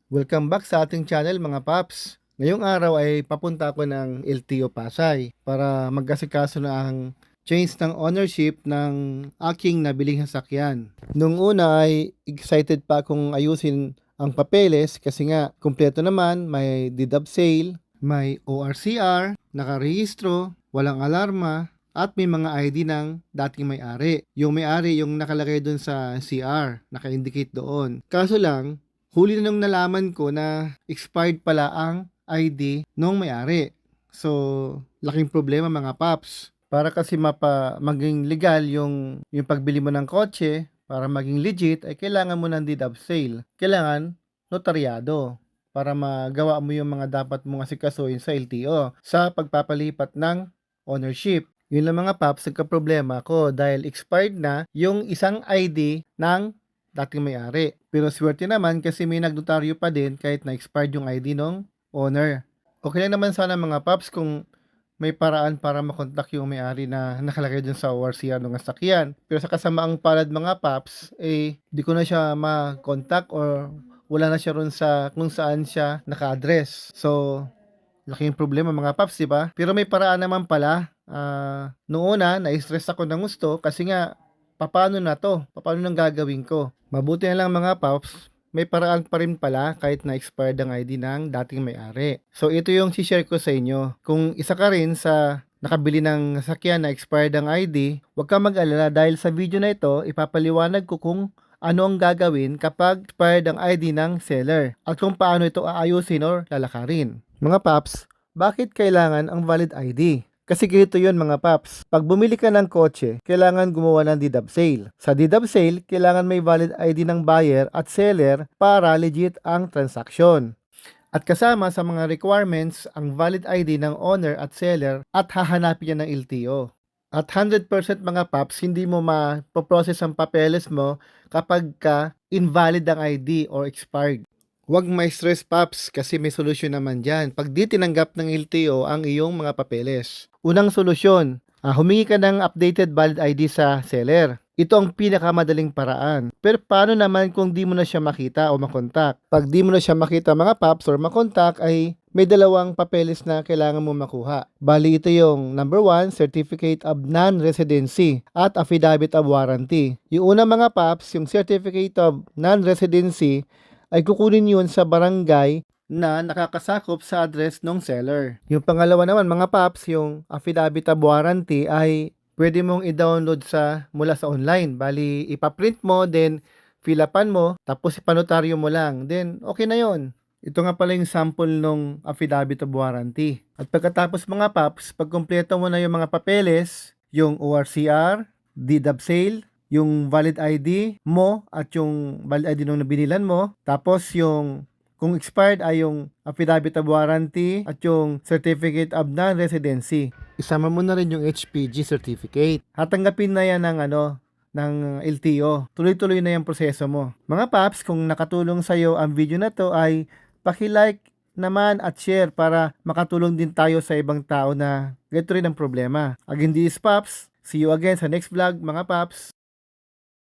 Welcome back sa ating channel mga paps. Ngayong araw ay papunta ako ng LTO Pasay para magkasikaso na ang change ng ownership ng aking nabiling sasakyan. Nung una ay excited pa akong ayusin ang papeles kasi nga kumpleto naman, may deed of sale, may ORCR, nakarehistro, walang alarma, at may mga ID ng dating may-ari. Yung may-ari yung nakalagay doon sa CR, naka-indicate doon. Kaso lang, huli na nung nalaman ko na expired pala ang ID nung may-ari. So, laking problema mga paps. Para kasi maging legal yung pagbili mo ng kotse, para maging legit, ay kailangan mo ng deed of sale. Kailangan notaryado para magawa mo yung mga dapat mong asikasuhin sa LTO sa pagpapalipat ng ownership. Yun lang mga paps, nagka-problema ko dahil expired na yung isang ID ng dating may-ari. Pero swerte naman kasi may nagnotaryo pa din kahit na-expired yung ID ng owner. Okay lang naman sana mga paps kung may paraan para makontak yung may-ari na nakalagay dun sa ORCR ng sasakyan. Pero sa kasamaang palad mga paps, di ko na siya ma-contact or wala na siya ron sa kung saan siya naka-address. So, laking problema mga paps, di ba? Pero may paraan naman pala. Noong una, na-stress ako ng gusto kasi nga, paano na to? Paano nang gagawin ko? Mabuti na lang mga paps, may paraan pa rin pala kahit na-expired ang ID ng dating may-ari. So ito yung share ko sa inyo. Kung isa ka rin sa nakabili ng sasakyan na expired ang ID, huwag kang mag-alala dahil sa video na ito, ipapaliwanag ko kung ano ang gagawin kapag expired ang ID ng seller at kung paano ito aayusin or lalakarin. Mga paps, bakit kailangan ang valid ID? Kasi ganito yun mga paps. Pag bumili ka ng kotse, kailangan gumawa ng deed of sale. Sa deed of sale, kailangan may valid ID ng buyer at seller para legit ang transaksyon. At kasama sa mga requirements ang valid ID ng owner at seller at hahanapin niya ng LTO. At 100% mga paps, hindi mo ma-process ang papeles mo kapag invalid ang ID or expired. Huwag ma-stress paps kasi may solusyon naman dyan. Pag di tinanggap ng LTO ang iyong mga papeles. Unang solusyon, humingi ka ng updated valid ID sa seller. Ito ang pinakamadaling paraan. Pero paano naman kung di mo na siya makita o makontak? Pag di mo na siya makita mga paps or makontak ay may dalawang papeles na kailangan mo makuha. Bali ito yung number 1, Certificate of Non-Residency at Affidavit of Warranty. Yung una mga paps, yung Certificate of Non-Residency ay kukunin yun sa barangay na nakakasakop sa address ng seller. Yung pangalawa naman mga paps, yung affidavit of warranty ay pwede mong i-download mula sa online. Bali, ipaprint mo, then fill upan mo, tapos ipanotaryo mo lang. Then, okay na yon. Ito nga pala yung sample ng affidavit of warranty. At pagkatapos mga paps, pag kumpleto mo na yung mga papeles, yung ORCR, deed of sale, yung valid ID mo at yung valid ID nung nabinilan mo. Tapos yung kung expired ay yung affidavit of warranty at yung certificate of non-residency. Isama mo na rin yung HPG certificate. Hatanggapin na yan ng LTO. Tuloy-tuloy na yung proseso mo. Mga paps, kung nakatulong sa'yo ang video na to ay paki-like naman at share para makatulong din tayo sa ibang tao na ganito rin ang problema. Again, this is Paps. See you again sa next vlog mga paps.